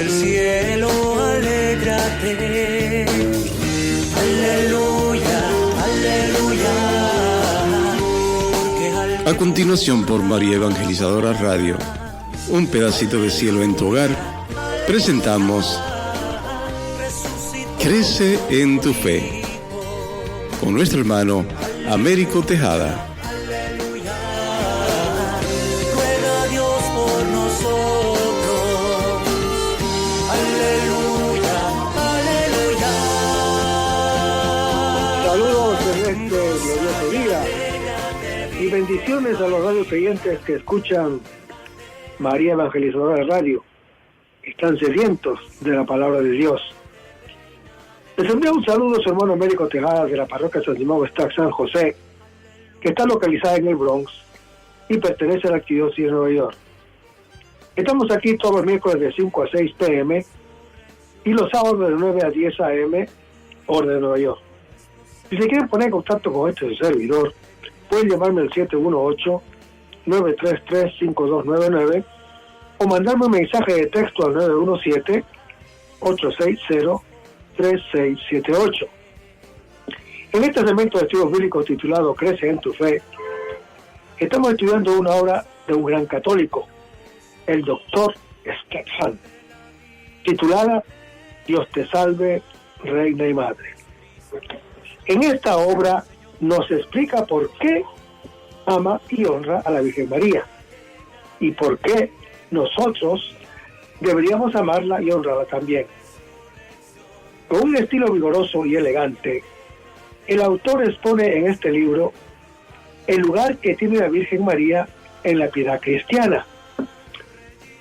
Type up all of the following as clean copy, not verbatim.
del cielo, alégrate. Aleluya, aleluya. A continuación, por María Evangelizadora Radio, un pedacito de cielo en tu hogar, presentamos Crece en tu fe, con nuestro hermano Américo Tejada. Ruega a Dios por nosotros. Aleluya, aleluya. Saludos en este glorioso día y bendiciones a los radios oyentes que escuchan María Evangelizadora Radio. Están sedientos de la palabra de Dios. Les envío un saludo a su hermano Américo Tejada de la parroquia San Simón Stack San José, que está localizada en el Bronx y pertenece a la arquidiócesis de Nueva York. Estamos aquí todos los miércoles de 5 a 6 p.m. y los sábados de 9 a 10 a.m. hora de Nueva York. Si se quieren poner en contacto con este servidor, pueden llamarme al 718-933-5299 o mandarme un mensaje de texto al 917-860-3678. En este segmento de estudios bíblicos titulado Crece en tu fe, estamos estudiando una obra de un gran católico, el Dr. Scott Hahn, titulada Dios te salve, Reina y Madre. En esta obra nos explica por qué ama y honra a la Virgen María y por qué nosotros deberíamos amarla y honrarla también. Con un estilo vigoroso y elegante, el autor expone en este libro el lugar que tiene la Virgen María en la piedad cristiana.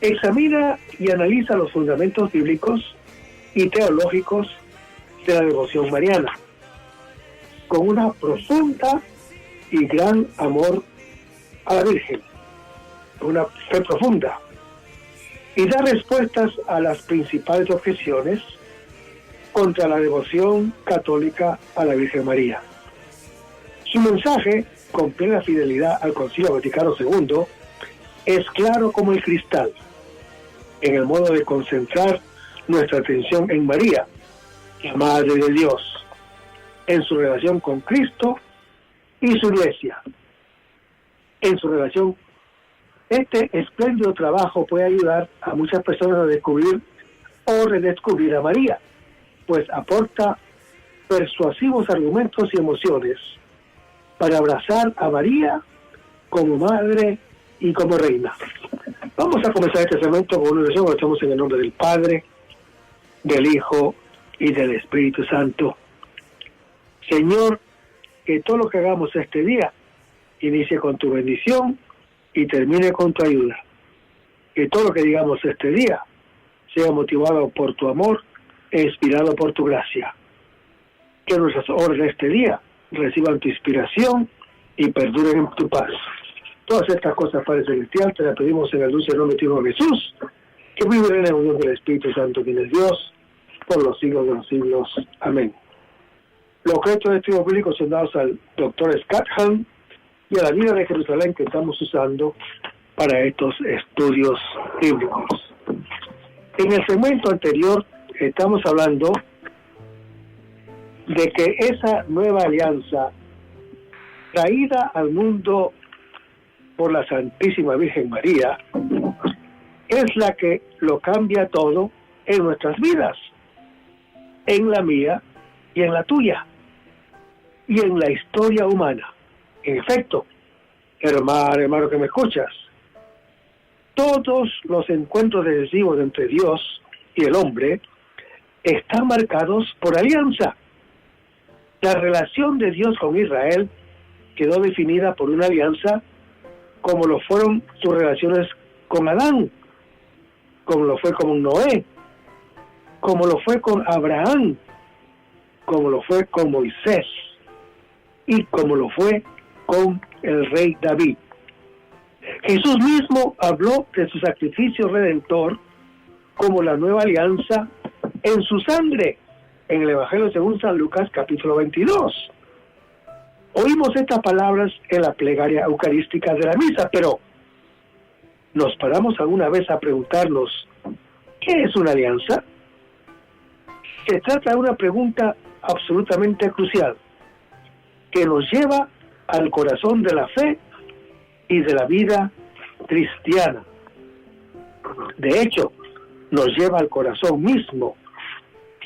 Examina y analiza los fundamentos bíblicos y teológicos de la devoción mariana, con una profunda y gran amor a la Virgen, una fe profunda, y da respuestas a las principales objeciones contra la devoción católica a la Virgen María. Su mensaje, con plena fidelidad al Concilio Vaticano II, es claro como el cristal, en el modo de concentrar nuestra atención en María, la Madre de Dios, en su relación con Cristo y su Iglesia. En su relación, este espléndido trabajo puede ayudar a muchas personas a descubrir o redescubrir a María, pues aporta persuasivos argumentos y emociones para abrazar a María como madre y como reina. Vamos a comenzar este segmento con una oración. Estamos en el nombre del Padre, del Hijo y del Espíritu Santo. Señor, que todo lo que hagamos este día inicie con tu bendición y termine con tu ayuda. Que todo lo que digamos este día sea motivado por tu amor e inspirado por tu gracia. Que nuestras obras de este día reciban tu inspiración y perduren en tu paz. Todas estas cosas, Padre Celestial, te las pedimos en el dulce nombre de tu Hijo Jesús, que vive en la unión del Espíritu Santo, quien es Dios, por los siglos de los siglos. Amén. Los objetos de estudios bíblicos son dados al Dr. Scott Hahn y a la vida de Jerusalén que estamos usando para estos estudios bíblicos. En el segmento anterior estamos hablando de que esa nueva alianza traída al mundo por la Santísima Virgen María es la que lo cambia todo en nuestras vidas, en la mía y en la tuya, y en la historia humana. En efecto, hermano que me escuchas, todos los encuentros decisivos entre Dios y el hombre están marcados por alianza. La relación de Dios con Israel quedó definida por una alianza, como lo fueron sus relaciones con Adán, como lo fue con Noé, como lo fue con Abraham, como lo fue con Moisés y como lo fue con el rey David. Jesús mismo habló de su sacrificio redentor como la nueva alianza en su sangre, en el Evangelio según San Lucas, capítulo 22. Oímos estas palabras en la plegaria eucarística de la misa, pero ¿nos paramos alguna vez a preguntarnos ¿Qué es una alianza? Se trata de una pregunta absolutamente crucial que nos lleva al corazón de la fe y de la vida cristiana. De hecho, nos lleva al corazón mismo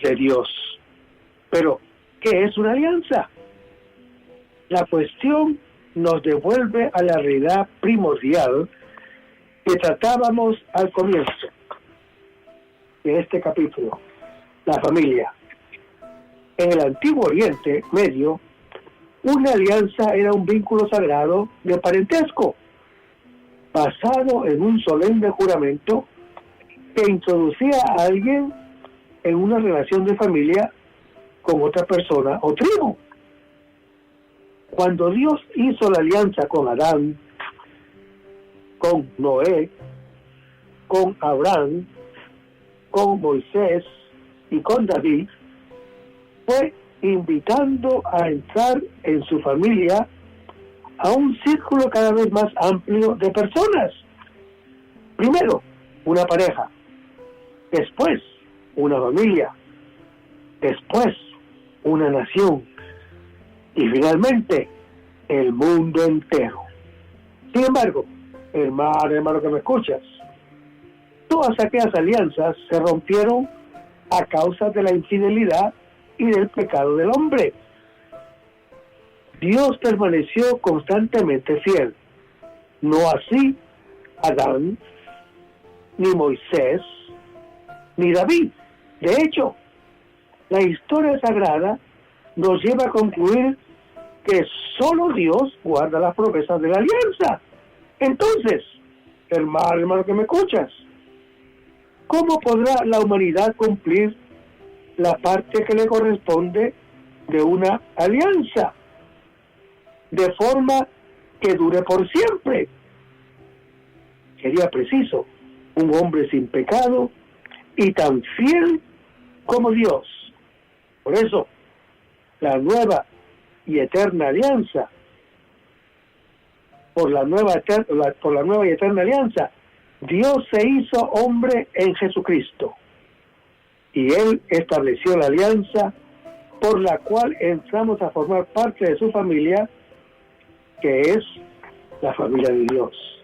de Dios. Pero, ¿qué es una alianza? La cuestión nos devuelve a la realidad primordial que tratábamos al comienzo de este capítulo, la familia. En el Antiguo Oriente Medio, una alianza era un vínculo sagrado de parentesco, basado en un solemne juramento que introducía a alguien en una relación de familia con otra persona o tribu. Cuando Dios hizo la alianza con Adán, con Noé, con Abraham, con Moisés y con David, fue invitando a entrar en su familia a un círculo cada vez más amplio de personas. Primero, una pareja, después, una familia, después, una nación y finalmente, el mundo entero. Sin embargo, hermano que me escuchas, todas aquellas alianzas se rompieron a causa de la infidelidad y del pecado del hombre. Dios permaneció constantemente fiel. No así Adán, ni Moisés, ni David. De hecho, la historia sagrada nos lleva a concluir que solo Dios guarda las promesas de la alianza. Entonces, hermano que me escuchas, ¿cómo podrá la humanidad cumplir la parte que le corresponde de una alianza de forma que dure por siempre? Sería preciso un hombre sin pecado y tan fiel como Dios. Por eso, la nueva y eterna alianza, por la nueva y eterna alianza, Dios se hizo hombre en Jesucristo. Y Él estableció la alianza por la cual entramos a formar parte de su familia, que es la familia de Dios.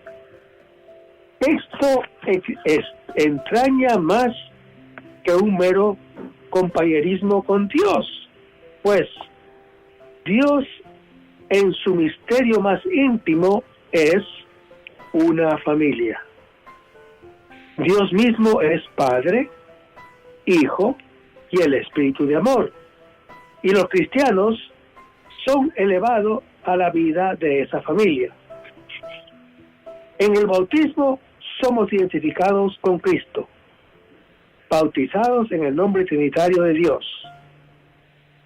Esto entraña más que un mero compañerismo con Dios, pues Dios en su misterio más íntimo es una familia. Dios mismo es Padre, Hijo y el Espíritu de amor. Y los cristianos son elevados a la vida de esa familia. En el bautismo somos identificados con Cristo, bautizados en el nombre trinitario de Dios.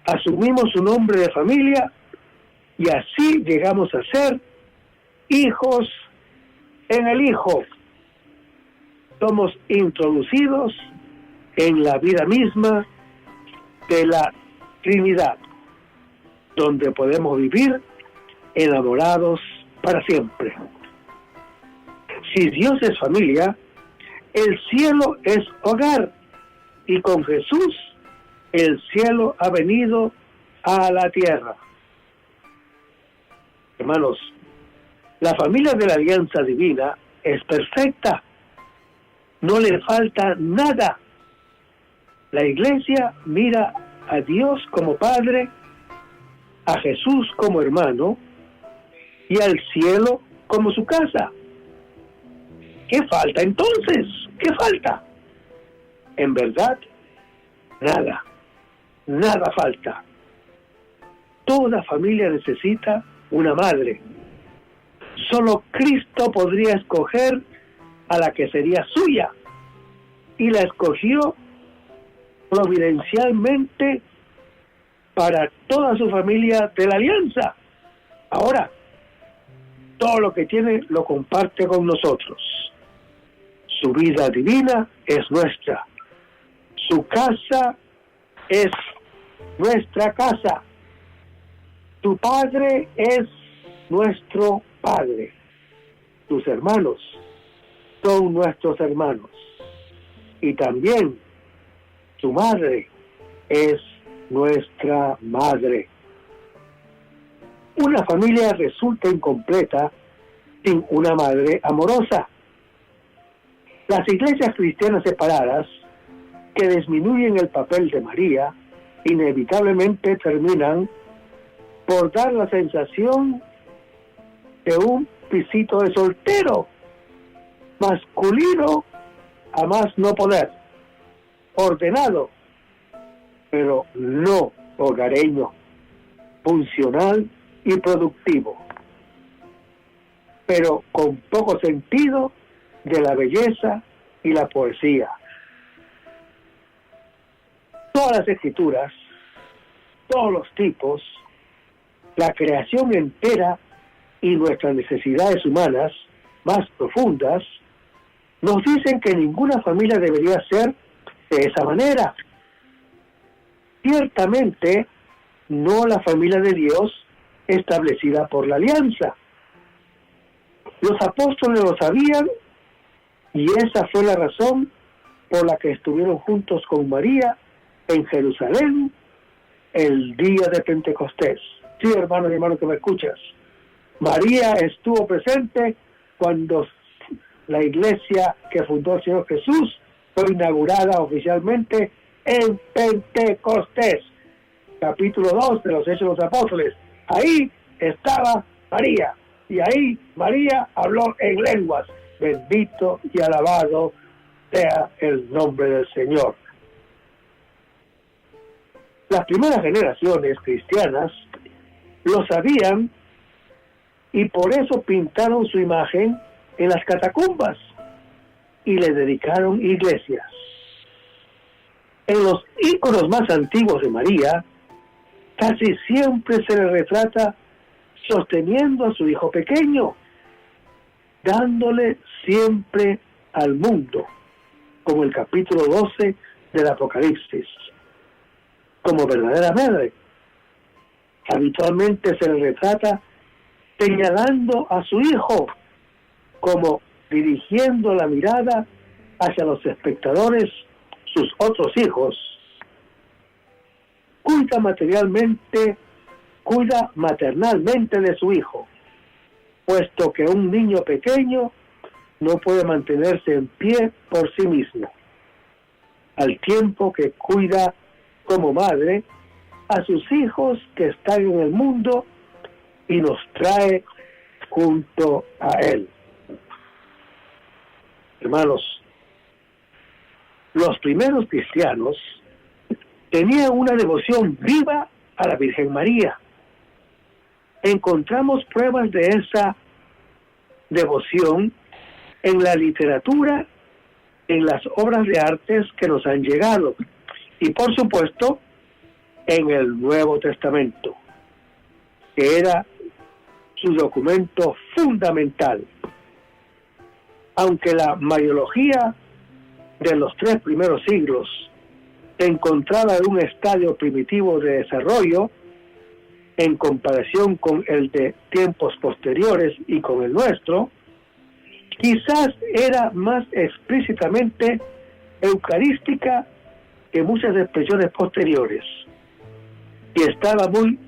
Asumimos su nombre de familia y así llegamos a ser hijos en el Hijo. Somos introducidos en la vida misma de la Trinidad, donde podemos vivir enamorados para siempre. Si Dios es familia, el cielo es hogar, y con Jesús el cielo ha venido a la tierra. Hermanos, la familia de la alianza divina es perfecta, no le falta nada. La iglesia mira a Dios como Padre, a Jesús como hermano y al cielo como su casa. ¿Qué falta entonces? ¿Qué falta? En verdad, nada falta. Toda familia necesita una madre. Solo Cristo podría escoger a la que sería suya, y la escogió providencialmente para toda su familia de la alianza. Ahora, todo lo que tiene lo comparte con nosotros. Su vida divina es nuestra. Su casa es nuestra casa. Tu Padre es nuestro Padre. Tus hermanos son nuestros hermanos. y también su madre es nuestra madre. Una familia resulta incompleta sin una madre amorosa. Las iglesias cristianas separadas, que disminuyen el papel de María, inevitablemente terminan por dar la sensación de un pisito de soltero, masculino a más no poder, ordenado, pero no hogareño, funcional y productivo, pero con poco sentido de la belleza y la poesía. Todas las escrituras, todos los tipos, la creación entera y nuestras necesidades humanas más profundas nos dicen que ninguna familia debería ser de esa manera. Ciertamente, no la familia de Dios establecida por la alianza. Los apóstoles lo sabían y esa fue la razón por la que estuvieron juntos con María en Jerusalén el día de Pentecostés. Sí, hermano y hermano que me escuchas. María estuvo presente cuando la iglesia que fundó el Señor Jesús fue inaugurada oficialmente en Pentecostés, capítulo 2 de los Hechos de los Apóstoles. Ahí estaba María, y ahí María habló en lenguas. Bendito y alabado sea el nombre del Señor. Las primeras generaciones cristianas lo sabían y por eso pintaron su imagen en las catacumbas y le dedicaron iglesias. En los íconos más antiguos de María, casi siempre se le retrata sosteniendo a su hijo pequeño, dándole siempre al mundo, como el capítulo 12 del Apocalipsis, como verdadera madre. Habitualmente se le retrata señalando a su hijo, como dirigiendo la mirada hacia los espectadores, sus otros hijos. Cuida maternalmente de su hijo, puesto que un niño pequeño no puede mantenerse en pie por sí mismo, al tiempo que cuida como madre a sus hijos que están en el mundo y los trae junto a él. Hermanos, los primeros cristianos tenían una devoción viva a la Virgen María. Encontramos pruebas de esa devoción en la literatura, en las obras de artes que nos han llegado y por supuesto en el Nuevo Testamento, que era su documento fundamental. Aunque la mariología de los 3 primeros siglos se encontraba en un estadio primitivo de desarrollo en comparación con el de tiempos posteriores y con el nuestro, quizás era más explícitamente eucarística que muchas expresiones posteriores y estaba muy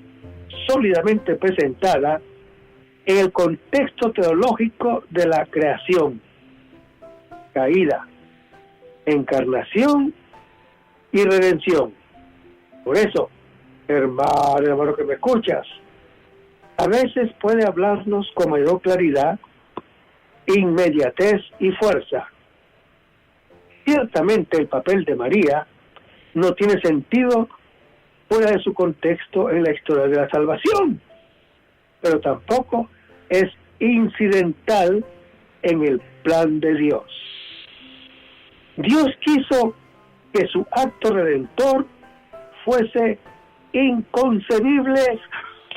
sólidamente presentada en el contexto teológico de la creación, caída, encarnación y redención. Por eso, hermano que me escuchas, a veces puede hablarnos con mayor claridad, inmediatez y fuerza. Ciertamente el papel de María no tiene sentido fuera de su contexto en la historia de la salvación, pero tampoco es incidental en el plan de Dios. Dios quiso que su acto redentor fuese inconcebible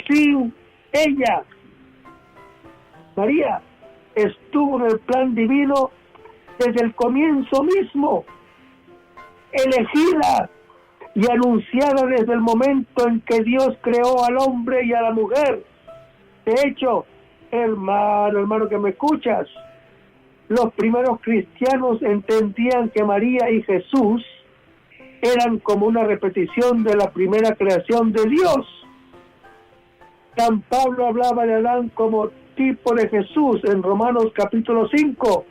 sin ella. María estuvo en el plan divino desde el comienzo mismo, elegida y anunciada desde el momento en que Dios creó al hombre y a la mujer. De hecho, hermano que me escuchas, los primeros cristianos entendían que María y Jesús eran como una repetición de la primera creación de Dios. San Pablo hablaba de Adán como tipo de Jesús en Romanos capítulo 5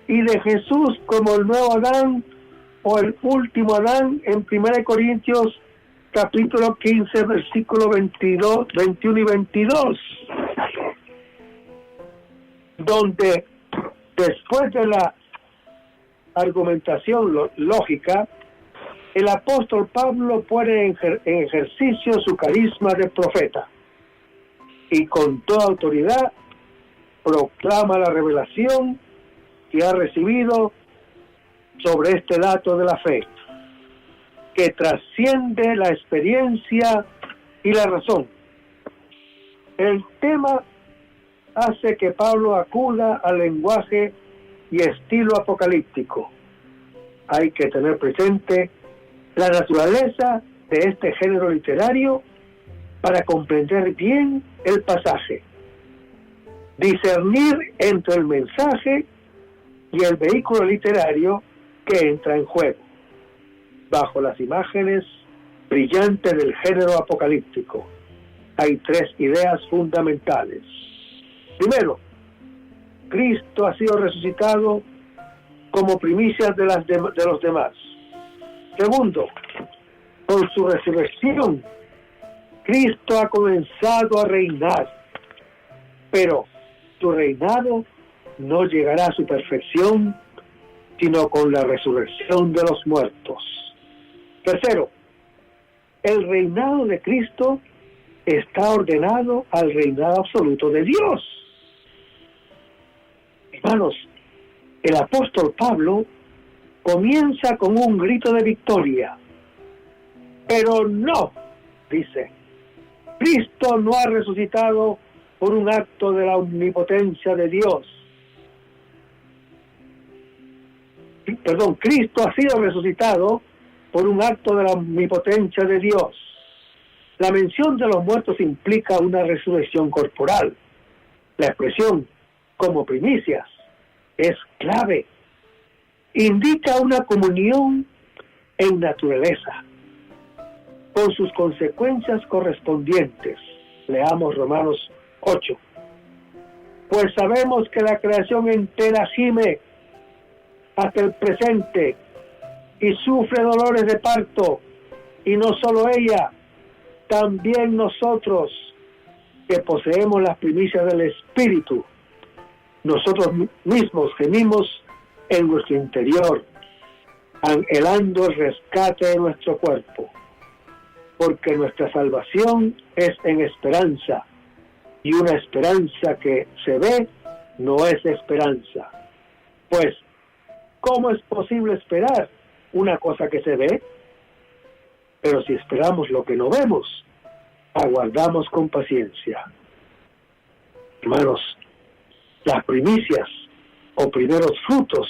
y de Jesús como el nuevo Adán o el último Adán en 1 Corintios capítulo 15 versículo 22, 21 y 22, donde después de la argumentación lógica, el apóstol Pablo pone en ejercicio su carisma de profeta y con toda autoridad proclama la revelación que ha recibido sobre este dato de la fe, que trasciende la experiencia y la razón. El tema hace que Pablo acuda al lenguaje y estilo apocalíptico. Hay que tener presente la naturaleza de este género literario para comprender bien el pasaje, discernir entre el mensaje y el vehículo literario que entra en juego, bajo las imágenes brillantes del género apocalíptico. Hay tres ideas fundamentales. Primero, Cristo ha sido resucitado como primicias de los demás. Segundo, con su resurrección, Cristo ha comenzado a reinar, pero su reinado no llegará a su perfección sino con la resurrección de los muertos. Tercero, el reinado de Cristo está ordenado al reinado absoluto de Dios. Hermanos, el apóstol Pablo comienza con un grito de victoria, pero no, dice, Cristo no ha resucitado por un acto de la omnipotencia de Dios. Cristo ha sido resucitado por un acto de la omnipotencia de Dios. La mención de los muertos implica una resurrección corporal. La expresión como primicias es clave. Indica una comunión en naturaleza, con sus consecuencias correspondientes. Leamos Romanos 8. Pues sabemos que la creación entera gime hasta el presente y sufre dolores de parto, y no solo ella, también nosotros que poseemos las primicias del Espíritu, nosotros mismos gemimos en nuestro interior, anhelando el rescate de nuestro cuerpo, porque nuestra salvación es en esperanza, y una esperanza que se ve no es esperanza. Pues, ¿cómo es posible esperar una cosa que se ve? Pero si esperamos lo que no vemos, aguardamos con paciencia. Hermanos, las primicias o primeros frutos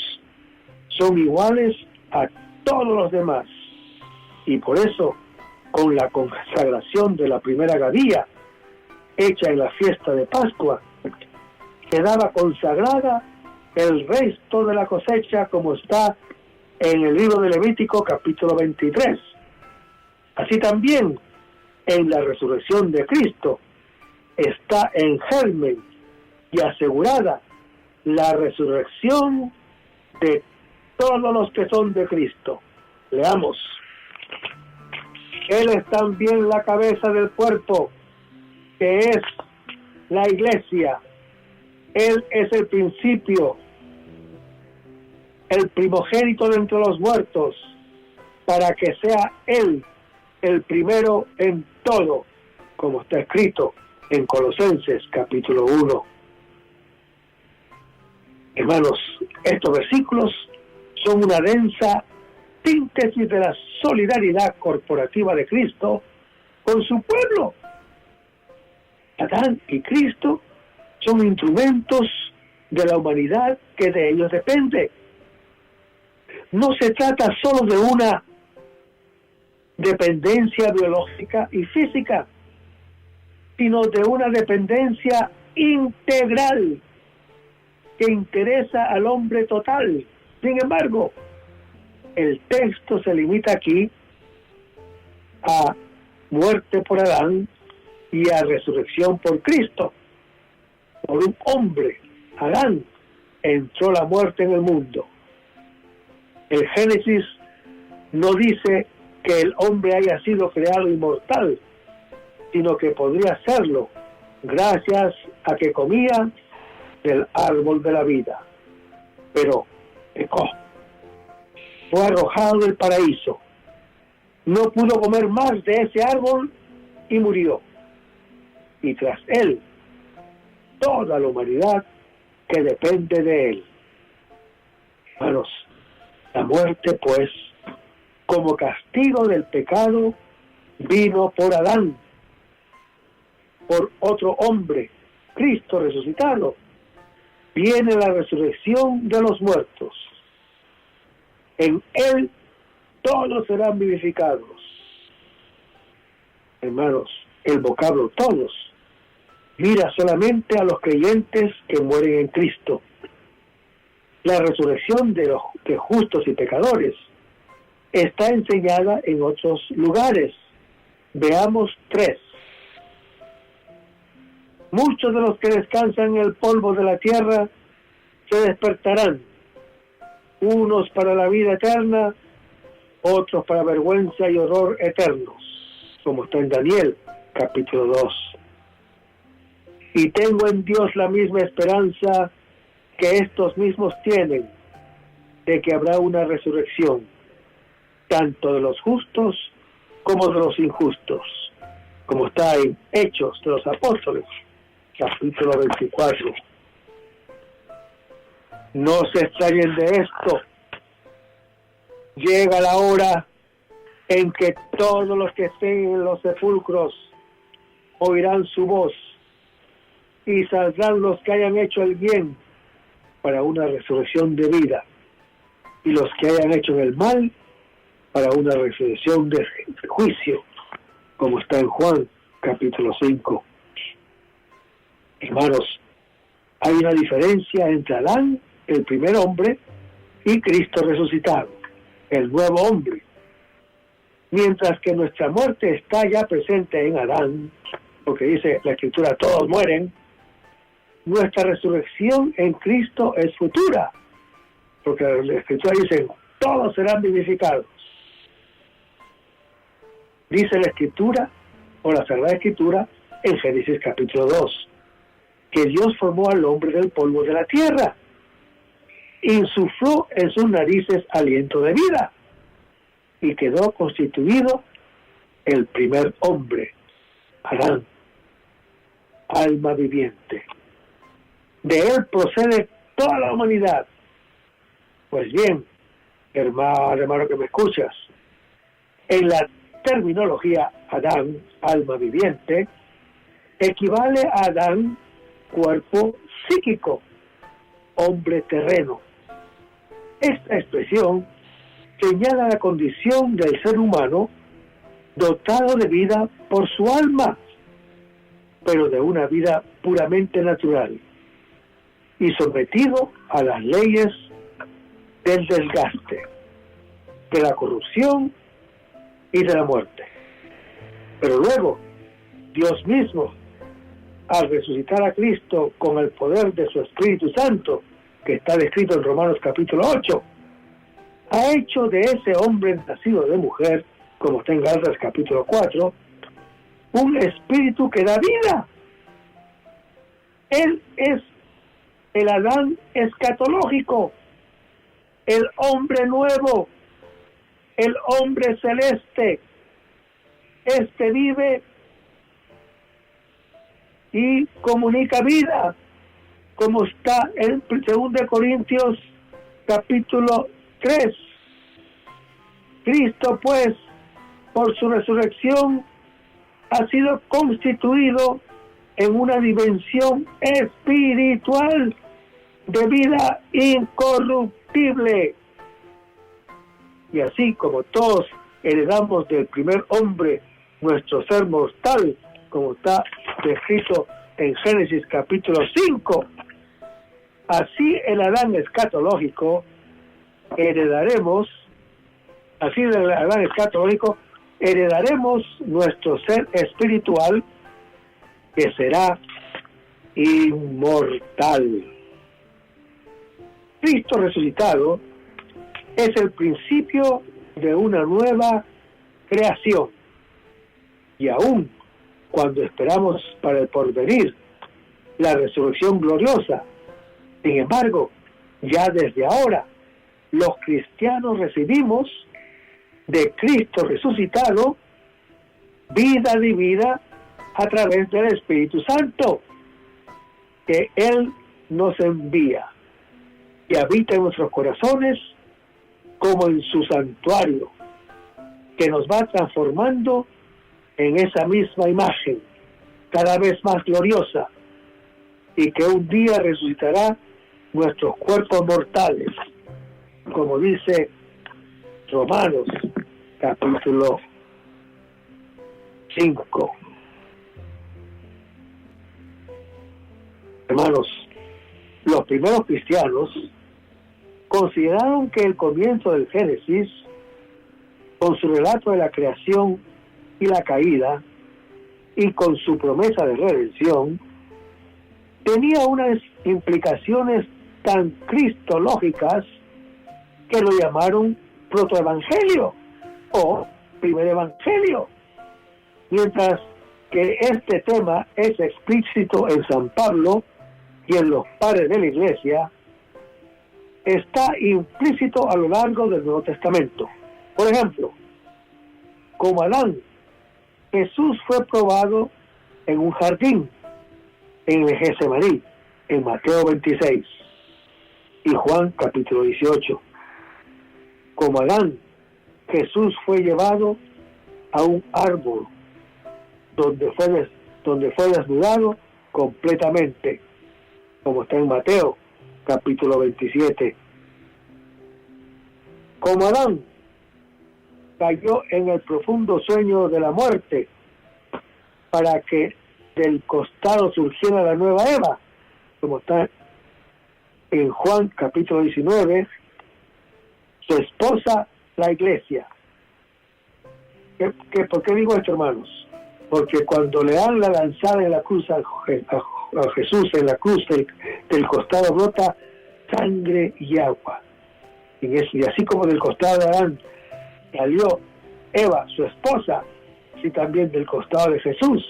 son iguales a todos los demás, y por eso, con la consagración de la primera gavilla hecha en la fiesta de Pascua, quedaba consagrada el resto de la cosecha, como está en el libro de Levítico capítulo 23. Así también en la resurrección de Cristo está en germen y asegurada la resurrección de todos los que son de Cristo. Leamos. Él es también la cabeza del cuerpo, que es la iglesia. Él es el principio, el primogénito de entre los muertos, para que sea Él el primero en todo, como está escrito en Colosenses capítulo 1. Hermanos, estos versículos son una densa síntesis de la solidaridad corporativa de Cristo con su pueblo. Adán y Cristo son instrumentos de la humanidad que de ellos depende. No se trata solo de una dependencia biológica y física, sino de una dependencia integral que interesa al hombre total. Sin embargo, el texto se limita aquí a muerte por Adán y a resurrección por Cristo. Por un hombre, Adán, entró la muerte en el mundo. El Génesis no dice que el hombre haya sido creado inmortal, sino que podría serlo gracias a que comía del árbol de la vida. Pero pecó. Fue arrojado del paraíso. No pudo comer más de ese árbol y murió. Y tras él, toda la humanidad que depende de él. Hermanos, la muerte, pues, como castigo del pecado, vino por Adán, por otro hombre, Cristo resucitado. Viene la resurrección de los muertos. En él todos serán vivificados. Hermanos, el vocablo todos mira solamente a los creyentes que mueren en Cristo. La resurrección de justos y pecadores está enseñada en otros lugares. Veamos 3. Muchos de los que descansan en el polvo de la tierra se despertarán, unos para la vida eterna, otros para vergüenza y horror eternos, como está en Daniel, capítulo 2. Y tengo en Dios la misma esperanza que estos mismos tienen, de que habrá una resurrección, tanto de los justos como de los injustos, como está en Hechos de los Apóstoles, capítulo 24. No se extrañen de esto. Llega la hora en que todos los que estén en los sepulcros oirán su voz y saldrán los que hayan hecho el bien para una resurrección de vida y los que hayan hecho el mal para una resurrección de juicio, como está en Juan capítulo 5. Hermanos, hay una diferencia entre Adán, el primer hombre, y Cristo resucitado, el nuevo hombre. Mientras que nuestra muerte está ya presente en Adán, porque dice la Escritura, todos mueren, nuestra resurrección en Cristo es futura, porque la Escritura dice, todos serán vivificados. Dice la Escritura, o la Sagrada Escritura, en Génesis capítulo 2, que Dios formó al hombre del polvo de la tierra, insufló en sus narices aliento de vida, y quedó constituido el primer hombre, Adán, alma viviente. De él procede toda la humanidad. Pues bien, hermano que me escuchas, en la terminología Adán, alma viviente, equivale a Adán, cuerpo psíquico, hombre terreno. Esta expresión señala la condición del ser humano dotado de vida por su alma, pero de una vida puramente natural y sometido a las leyes del desgaste, de la corrupción y de la muerte. Pero luego, Dios mismo, al resucitar a Cristo con el poder de su Espíritu Santo, que está descrito en Romanos capítulo 8, ha hecho de ese hombre nacido de mujer, como está en Gálatas capítulo 4, un espíritu que da vida. Él es el Adán escatológico, el hombre nuevo, el hombre celeste. Este vive y comunica vida, como está en 2 Corintios capítulo 3. Cristo, pues, por su resurrección, ha sido constituido en una dimensión espiritual de vida incorruptible. Y así como todos heredamos del primer hombre nuestro ser mortal, como está descrito en Génesis capítulo 5, Así el Adán escatológico heredaremos nuestro ser espiritual, que será inmortal. Cristo resucitado es el principio de una nueva creación, y aún cuando esperamos para el porvenir la resurrección gloriosa, sin embargo, ya desde ahora los cristianos recibimos de Cristo resucitado vida divina a través del Espíritu Santo que Él nos envía y habita en nuestros corazones como en su santuario, que nos va transformando en esa misma imagen cada vez más gloriosa, y que un día resucitará nuestros cuerpos mortales, como dice Romanos capítulo 5. Hermanos, los primeros cristianos consideraron que el comienzo del Génesis, con su relato de la creación y la caída, y con su promesa de redención, tenía unas implicaciones tan cristológicas que lo llamaron protoevangelio o primer evangelio, mientras que este tema es explícito en San Pablo y en los padres de la Iglesia, está implícito a lo largo del Nuevo Testamento. Por ejemplo, como Adán, Jesús fue probado en un jardín en el Getsemaní, en Mateo 26 y Juan capítulo 18. Como Adán, Jesús fue llevado a un árbol donde fue desnudado completamente, como está en Mateo capítulo 27. Como Adán cayó en el profundo sueño de la muerte para que del costado surgiera la nueva Eva, como está en Juan capítulo 19, su esposa, la Iglesia. ¿Por qué digo esto, hermanos? Porque cuando le dan la lanzada en la cruz a Jesús, en la cruz del costado brota sangre y agua. Y así como del costado de Adán salió Eva, su esposa, así también del costado de Jesús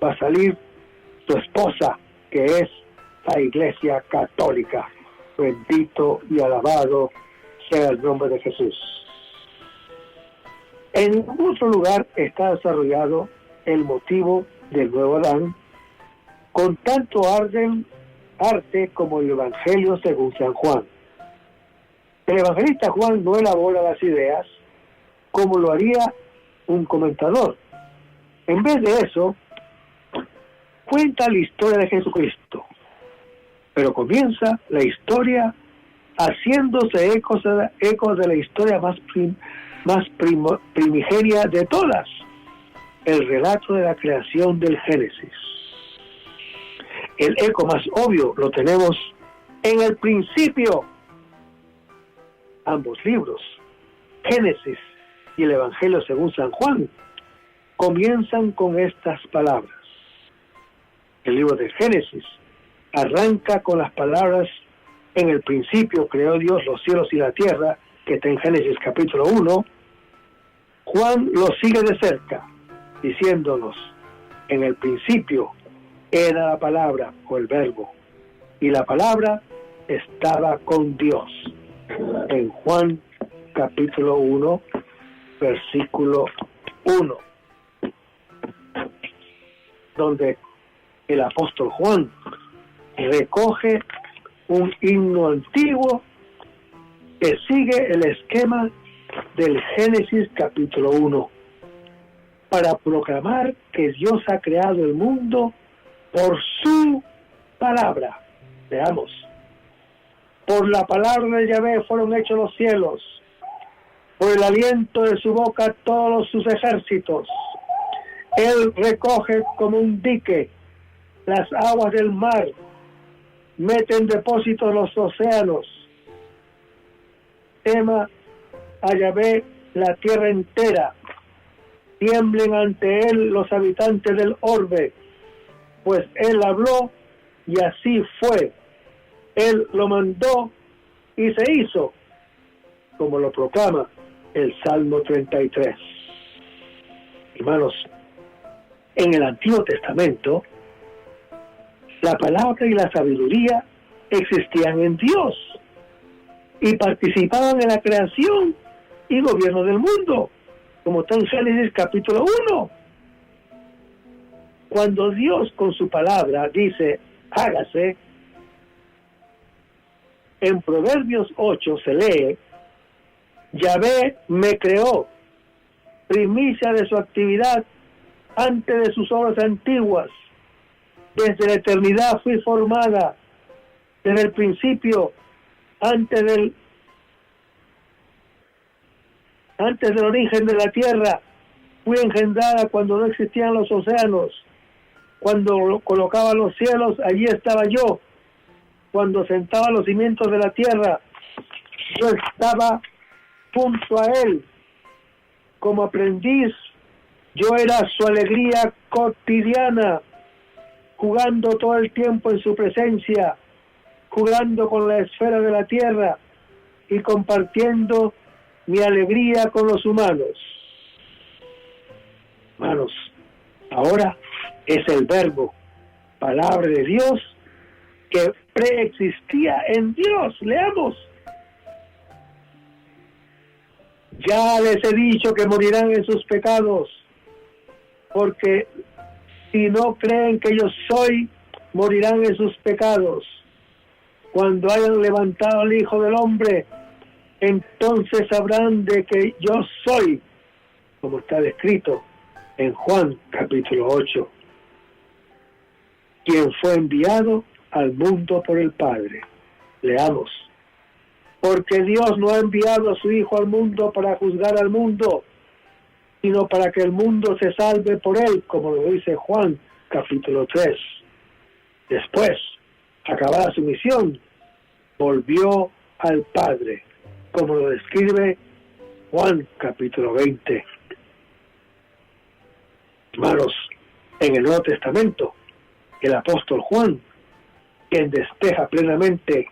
va a salir su esposa, que es la Iglesia Católica. Bendito y alabado sea el nombre de Jesús. En ningún otro lugar está desarrollado el motivo del nuevo Adán con tanto arte como el Evangelio según San Juan. El evangelista Juan no elabora las ideas como lo haría un comentador. En vez de eso, cuenta la historia de Jesucristo, pero comienza la historia haciéndose eco de la historia más primigenia de todas, el relato de la creación del Génesis. El eco más obvio lo tenemos en el principio. Ambos libros, Génesis y el Evangelio según San Juan, comienzan con estas palabras. El libro de Génesis arranca con las palabras: en el principio creó Dios los cielos y la tierra, que está en Génesis capítulo 1. Juan lo sigue de cerca, diciéndonos: en el principio era la palabra o el verbo, y la palabra estaba con Dios. En Juan capítulo 1, versículo 1, donde el apóstol Juan recoge un himno antiguo que sigue el esquema del Génesis capítulo 1, para proclamar que Dios ha creado el mundo por su palabra. Veamos. Por la palabra de Yahvé fueron hechos los cielos, por el aliento de su boca todos sus ejércitos. Él recoge como un dique las aguas del mar mete en depósito los océanos. Tema a Yahvé la tierra entera. Tiemblen ante él los habitantes del orbe, pues él habló y así fue. Él lo mandó y se hizo, como lo proclama el Salmo 33. Hermanos, en el Antiguo Testamento, la palabra y la sabiduría existían en Dios y participaban en la creación y gobierno del mundo, como está en Génesis capítulo 1. Cuando Dios con su palabra dice, hágase, en Proverbios 8 se lee, Yahvé me creó, primicia de su actividad antes de sus obras antiguas. Desde la eternidad fui formada, desde el principio, antes del origen de la tierra, fui engendrada cuando no existían los océanos. Cuando colocaba los cielos, allí estaba yo. Cuando sentaba los cimientos de la tierra, yo estaba junto a él. Como aprendiz, yo era su alegría cotidiana, jugando todo el tiempo en su presencia, jugando con la esfera de la tierra y compartiendo mi alegría con los humanos. Hermanos, ahora es el Verbo, palabra de Dios, que preexistía en Dios. Leamos. Ya les he dicho que morirán en sus pecados, porque si no creen que yo soy, morirán en sus pecados. Cuando hayan levantado al Hijo del Hombre, entonces sabrán de que yo soy, como está descrito en Juan capítulo 8, quien fue enviado al mundo por el Padre. Leamos. Porque Dios no ha enviado a su Hijo al mundo para juzgar al mundo, sino para que el mundo se salve por él, como lo dice Juan capítulo 3. Después, acabada su misión, volvió al Padre, como lo describe Juan capítulo 20. Hermanos, en el Nuevo Testamento, el apóstol Juan, quien despeja plenamente,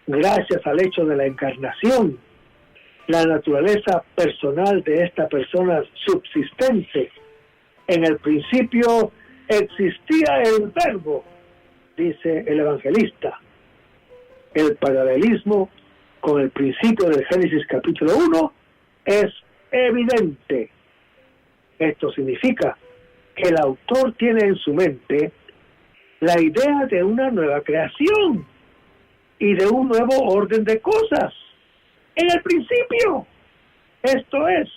gracias al hecho de la encarnación, la naturaleza personal de esta persona subsistente. En el principio existía el Verbo, dice el evangelista. El paralelismo con el principio del Génesis capítulo 1 es evidente. Esto significa que el autor tiene en su mente la idea de una nueva creación y de un nuevo orden de cosas. En el principio, esto es,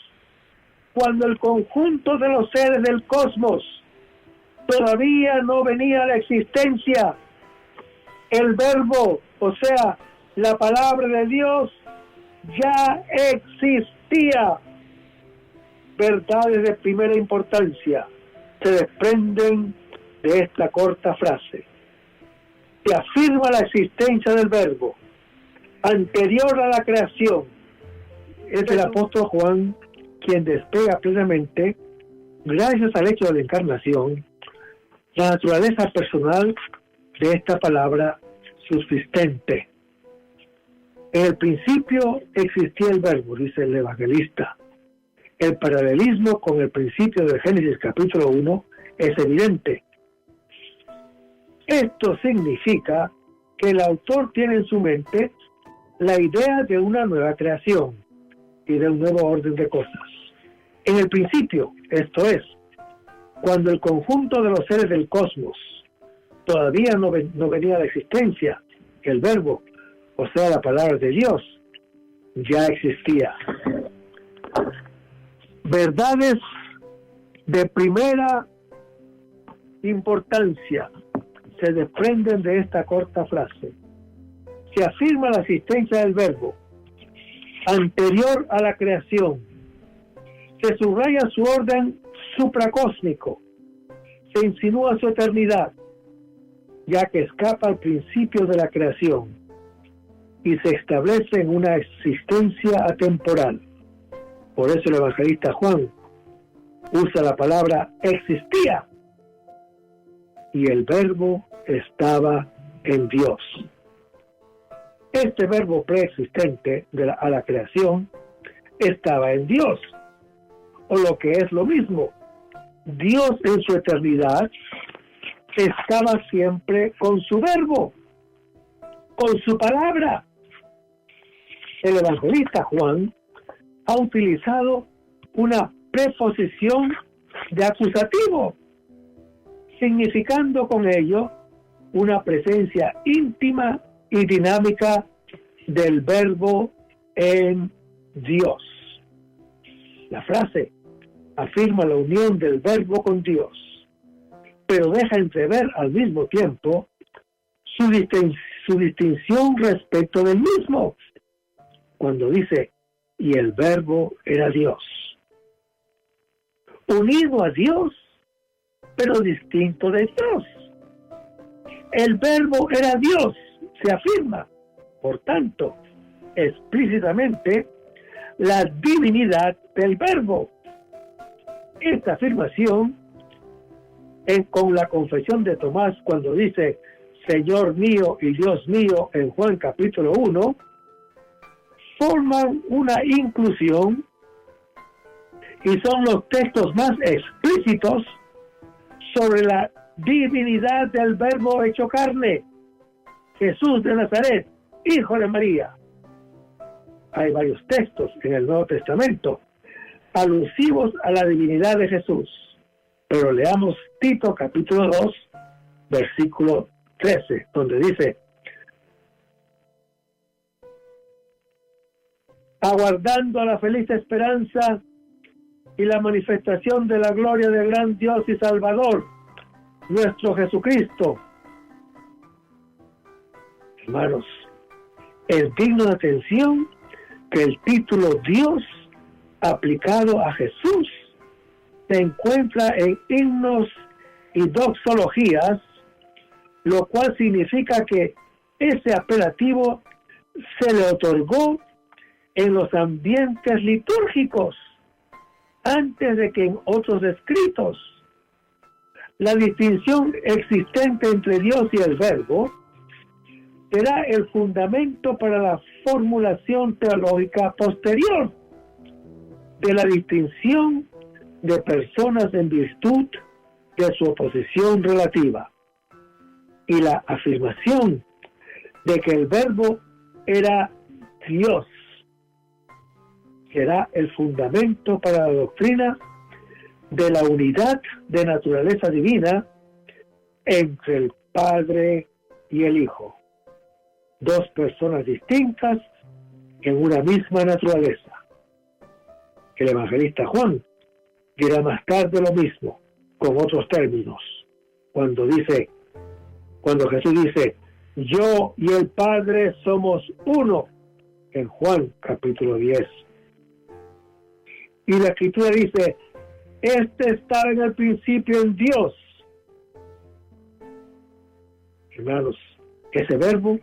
cuando el conjunto de los seres del cosmos todavía no venía a la existencia, el Verbo, o sea, la palabra de Dios, ya existía. Verdades de primera importancia se desprenden de esta corta frase. Se afirma la existencia del Verbo anterior a la creación. Es el apóstol Juan quien despega plenamente, gracias al hecho de la encarnación, la naturaleza personal de esta palabra subsistente. En el principio existía el Verbo, dice el evangelista. El paralelismo con el principio del Génesis capítulo 1 es evidente. Esto significa que el autor tiene en su mente la idea de una nueva creación y de un nuevo orden de cosas. En el principio, esto es, cuando el conjunto de los seres del cosmos todavía no venía a la existencia, el Verbo, o sea, la palabra de Dios, ya existía. Verdades de primera importancia se desprenden de esta corta frase. Se afirma la existencia del Verbo anterior a la creación. Se subraya su orden supracósmico. Se insinúa su eternidad. ya que escapa al principio de la creación y se establece en una existencia atemporal. Por eso el evangelista Juan usa la palabra existía, y el verbo estaba en Dios. Este verbo preexistente a la creación estaba en Dios, o lo que es lo mismo, Dios en su eternidad estaba siempre con su verbo, con su palabra. El evangelista Juan ha utilizado una preposición de acusativo, significando con ello una presencia íntima y dinámica del verbo en Dios. La frase afirma la unión del verbo con Dios, pero deja entrever al mismo tiempo su distinción respecto del mismo, cuando dice, y el verbo era Dios. Unido a Dios, pero distinto de Dios. El verbo era Dios, se afirma, por tanto, explícitamente, la divinidad del verbo. Esta afirmación, con la confesión de Tomás cuando dice, Señor mío y Dios mío, en Juan capítulo 1, forman una inclusión y son los textos más explícitos sobre la divinidad del verbo hecho carne, Jesús de Nazaret, hijo de María. Hay varios textos en el Nuevo Testamento alusivos a la divinidad de Jesús, pero leamos Tito capítulo 2, versículo 13, donde dice, aguardando a la feliz esperanza y la manifestación de la gloria del gran Dios y Salvador, nuestro Jesucristo. Hermanos, es digno de atención que el título Dios aplicado a Jesús se encuentra en himnos y doxologías, lo cual significa que ese apelativo se le otorgó en los ambientes litúrgicos antes de que en otros escritos. La distinción existente entre Dios y el verbo será el fundamento para la formulación teológica posterior de la distinción de personas en virtud de su oposición relativa y la afirmación de que el verbo era Dios. Será el fundamento para la doctrina de la unidad de naturaleza divina entre el Padre y el Hijo, dos personas distintas en una misma naturaleza. El evangelista Juan dirá más tarde lo mismo, con otros términos, cuando Jesús dice, yo y el Padre somos uno, en Juan capítulo 10. Y la Escritura dice, este estaba en el principio en Dios. Hermanos, ese verbo,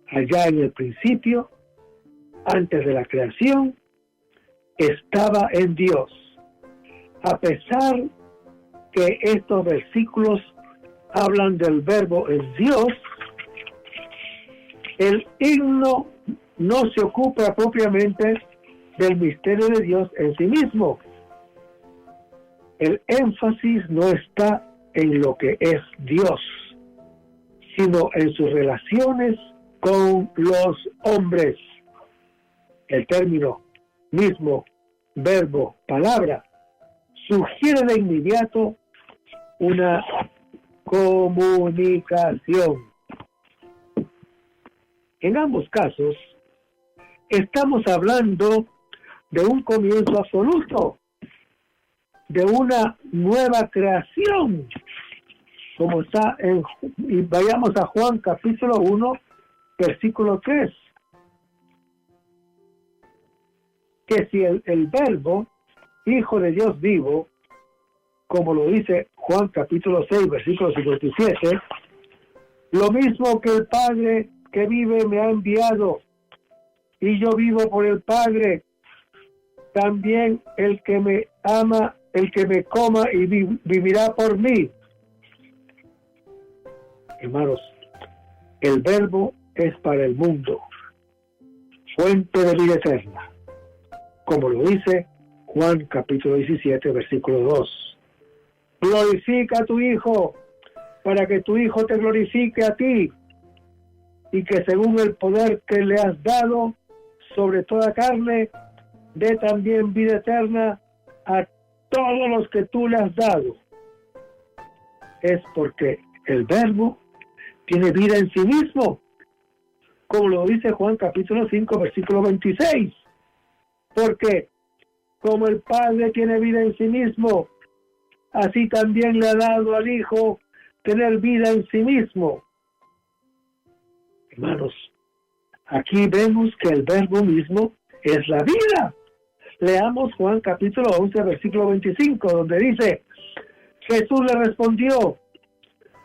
allá en el principio, antes de la creación, estaba en Dios. A pesar que estos versículos hablan del verbo en Dios, el himno no se ocupa propiamente del misterio de Dios en sí mismo. El énfasis no está en lo que es Dios, sino en sus relaciones con los hombres. El término mismo, verbo, palabra, sugiere de inmediato una comunicación. En ambos casos, estamos hablando de un comienzo absoluto, de una nueva creación, como está y vayamos a Juan capítulo 1, versículo 3. Que si el verbo, Hijo de Dios vivo, como lo dice Juan capítulo 6, versículo 57, Lo mismo que el Padre que vive me ha enviado, y yo vivo por el Padre. También el que me ama, el que me coma y vivirá por mí. Hermanos, el Verbo es para el mundo, fuente de vida eterna, como lo dice Juan capítulo 17, versículo 2. Glorifica a tu Hijo, para que tu Hijo te glorifique a ti, y que según el poder que le has dado sobre toda carne, dé también vida eterna a todos los que tú le has dado. Es porque el Verbo tiene vida en sí mismo, como lo dice Juan capítulo 5, versículo 26. Porque como el Padre tiene vida en sí mismo, así también le ha dado al Hijo tener vida en sí mismo. Hermanos, aquí vemos que el Verbo mismo es la vida. Leamos Juan capítulo 11, versículo 25, donde dice: Jesús le respondió: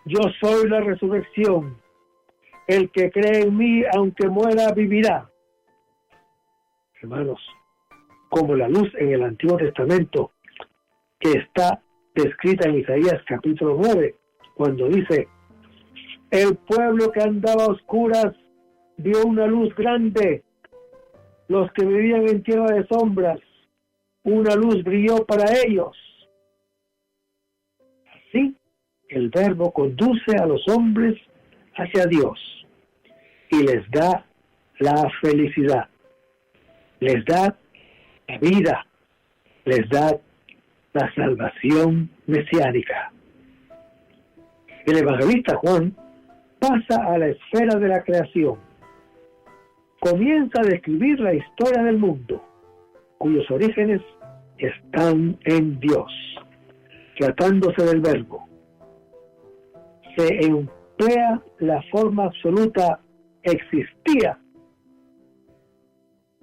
yo soy la resurrección. El que cree en mí, aunque muera, vivirá. Hermanos, como la luz en el Antiguo Testamento, que está descrita en Isaías capítulo 9, cuando dice: el pueblo que andaba a oscuras vio una luz grande. Los que vivían en tierra de sombras, una luz brilló para ellos. Así, el Verbo conduce a los hombres hacia Dios y les da la felicidad, les da la vida, les da la salvación mesiánica. El evangelista Juan pasa a la esfera de la creación. Comienza a describir la historia del mundo, cuyos orígenes están en Dios. Tratándose del Verbo, se emplea la forma absoluta existía.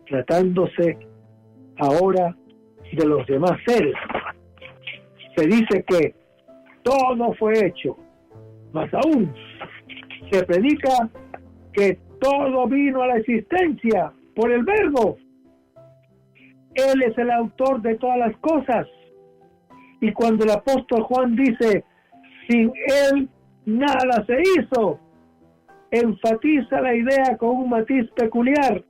Tratándose ahora de los demás seres, se dice que todo fue hecho, más aún se predica que todo vino a la existencia por el Verbo. Él es el autor de todas las cosas. Y cuando el apóstol Juan dice: sin Él nada se hizo, enfatiza la idea con un matiz peculiar,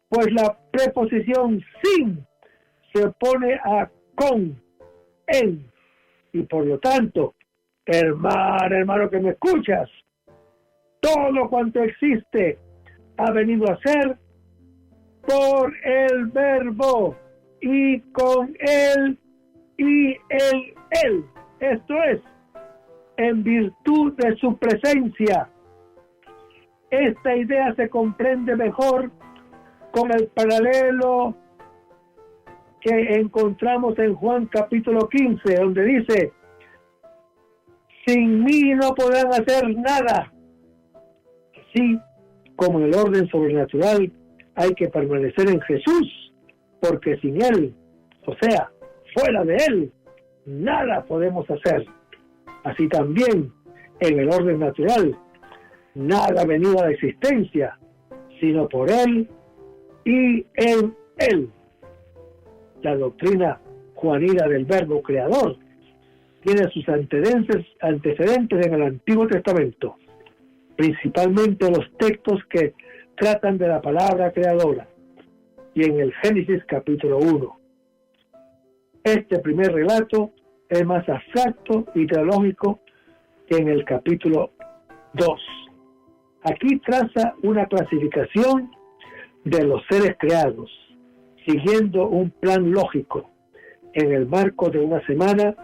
pues la preposición sin se opone a con, en, y por lo tanto, hermano que me escuchas, todo cuanto existe ha venido a ser por el Verbo y con Él y en Él. Esto es, en virtud de su presencia. Esta idea se comprende mejor con el paralelo que encontramos en Juan capítulo 15, donde dice: sin mí no podrán hacer nada. Así como en el orden sobrenatural hay que permanecer en Jesús, porque sin Él, o sea, fuera de Él, nada podemos hacer. Así también en el orden natural, nada ha venido a la existencia, sino por Él y en Él. La doctrina juanina del Verbo creador tiene sus antecedentes en el Antiguo Testamento, principalmente los textos que tratan de la palabra creadora, y en el Génesis capítulo 1. Este primer relato es más abstracto y teológico que en el capítulo 2. Aquí traza una clasificación de los seres creados, siguiendo un plan lógico, en el marco de una semana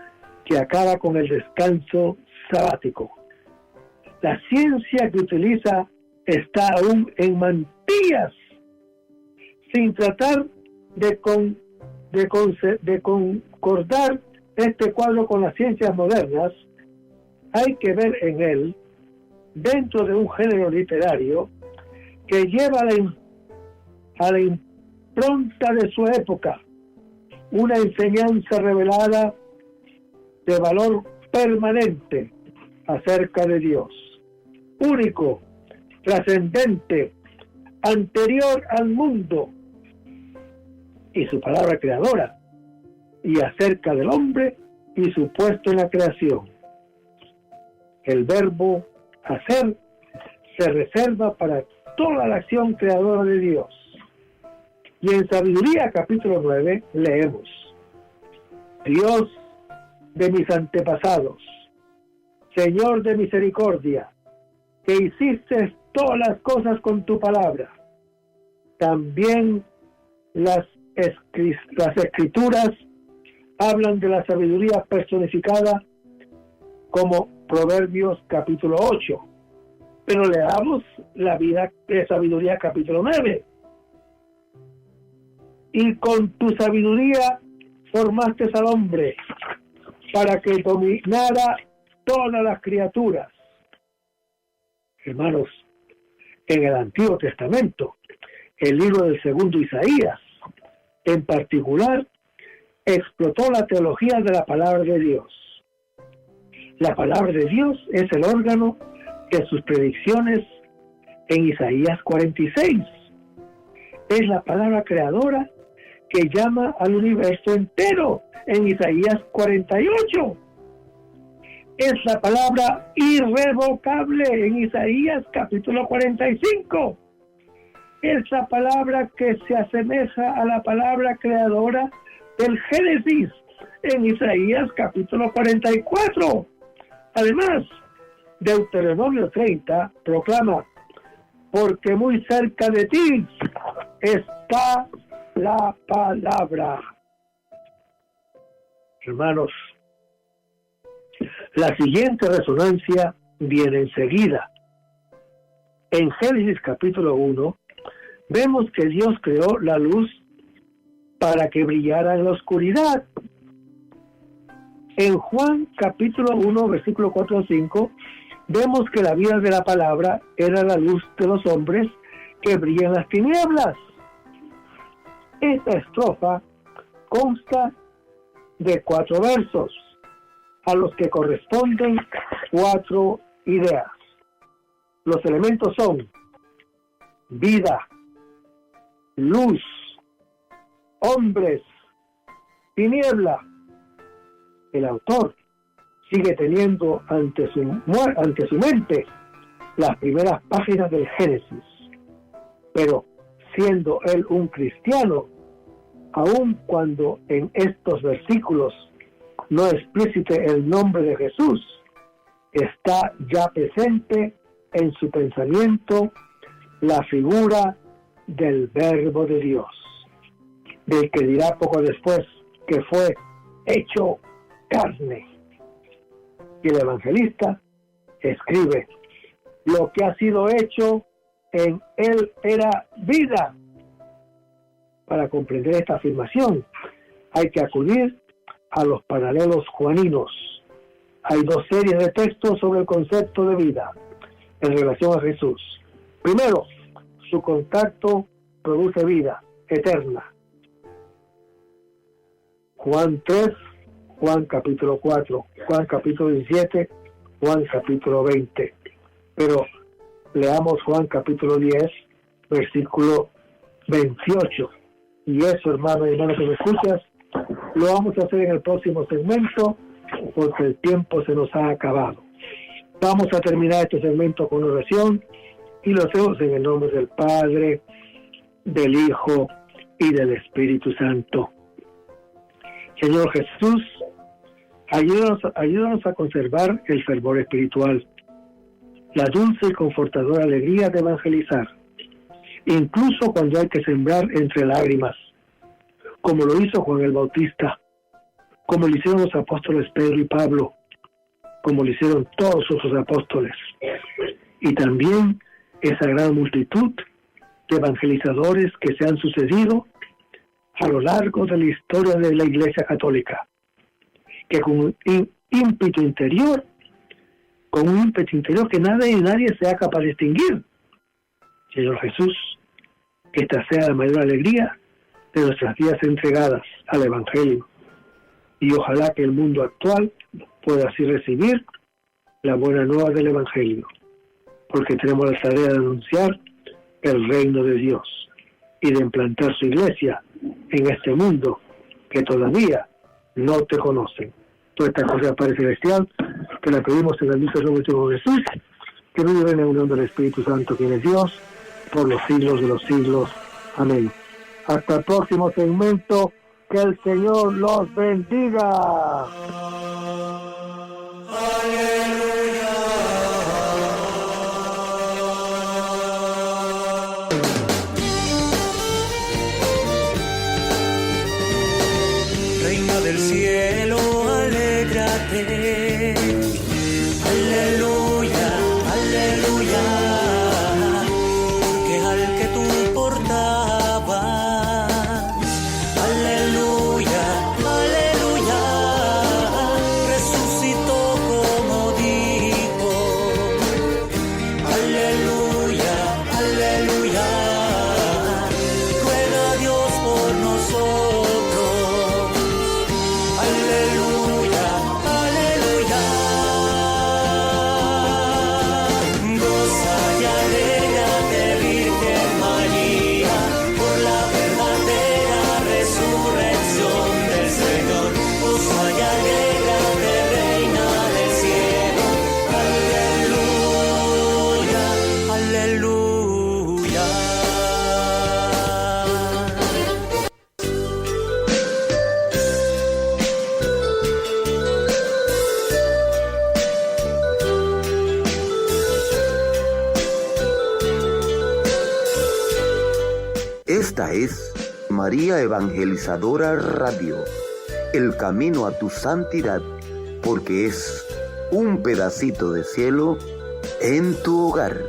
que acaba con el descanso sabático. La ciencia que utiliza está aún en mantillas, sin tratar de concordar este cuadro con las ciencias modernas. Hay que ver en él, dentro de un género literario que lleva a la impronta de su época, una enseñanza revelada de valor permanente acerca de Dios. único, trascendente, anterior al mundo, y su palabra creadora, y acerca del hombre y su puesto en la creación. El verbo hacer se reserva para toda la acción creadora de Dios. Y en Sabiduría capítulo 9 leemos: Dios de mis antepasados, Señor de misericordia, que hiciste todas las cosas con tu palabra. También las escrituras hablan de la sabiduría personificada como Proverbios capítulo 8. Pero leamos la vida de Sabiduría capítulo 9. Y con tu sabiduría formaste al hombre para que dominara todas las criaturas. Hermanos, en el Antiguo Testamento, el libro del segundo Isaías, en particular, explotó la teología de la palabra de Dios. La palabra de Dios es el órgano de sus predicciones en Isaías 46. Es la palabra creadora que llama al universo entero en Isaías 48. Es la palabra irrevocable en Isaías capítulo 45. Es la palabra que se asemeja a la palabra creadora del Génesis en Isaías capítulo 44. Además, Deuteronomio 30 proclama: porque muy cerca de ti está la palabra. Hermanos, la siguiente resonancia viene enseguida. En Génesis capítulo 1 vemos que Dios creó la luz para que brillara en la oscuridad. En Juan capítulo 1 versículo 4 a 5 vemos que la vida de la palabra era la luz de los hombres que brilla en las tinieblas. Esta estrofa consta de 4 versos, a los que corresponden 4 ideas. Los elementos son vida, luz, hombres, tiniebla. El autor sigue teniendo ante su mente las primeras páginas del Génesis, pero siendo él un cristiano, aun cuando en estos versículos no explícite el nombre de Jesús, está ya presente en su pensamiento la figura del Verbo de Dios, del que dirá poco después que fue hecho carne. Y el evangelista escribe: lo que ha sido hecho en él era vida. Para comprender esta afirmación hay que acudir a los paralelos juaninos. Hay 2 series de textos sobre el concepto de vida en relación a Jesús. Primero, su contacto produce vida eterna. Juan 3, Juan capítulo 4, Juan capítulo 17, Juan capítulo 20. Pero leamos Juan capítulo 10, versículo 28. Y eso, hermano y hermana que me escuchas, lo vamos a hacer en el próximo segmento, porque el tiempo se nos ha acabado. Vamos a terminar este segmento con oración y lo hacemos en el nombre del Padre, del Hijo y del Espíritu Santo. Señor Jesús, ayúdanos a conservar el fervor espiritual, la dulce y confortadora alegría de evangelizar, incluso cuando hay que sembrar entre lágrimas, como lo hizo Juan el Bautista, como lo hicieron los apóstoles Pedro y Pablo, como lo hicieron todos sus apóstoles, y también esa gran multitud de evangelizadores que se han sucedido a lo largo de la historia de la Iglesia Católica, que con un ímpetu interior que nadie sea capaz de extinguir. Señor Jesús, que esta sea la mayor alegría de nuestras vidas entregadas al Evangelio, y ojalá que el mundo actual pueda así recibir la buena nueva del Evangelio. Por porque tenemos la tarea de anunciar el reino de Dios y de implantar su iglesia en este mundo que todavía no te conocen. Toda esta cosa, Padre Celestial, que la pedimos en el dulce nombre de Jesús, que vive en la unión del Espíritu Santo, quien es Dios, por los siglos de los siglos. Amén. Hasta el próximo segmento. Que el Señor los bendiga. Reina del cielo, alégrate. Aleluya, aleluya. Porque al que tú portabas, aleluya, aleluya, resucitó como dijo. Aleluya, aleluya. Ruega a Dios por nosotros. Aleluya, aleluya. Goza y alégrate, Virgen María, por la verdadera resurrección del Señor. Goza y alégrate, Reina del cielo. Aleluya, aleluya. Esta es María Evangelizadora Radio, el camino a tu santidad, porque es un pedacito de cielo en tu hogar.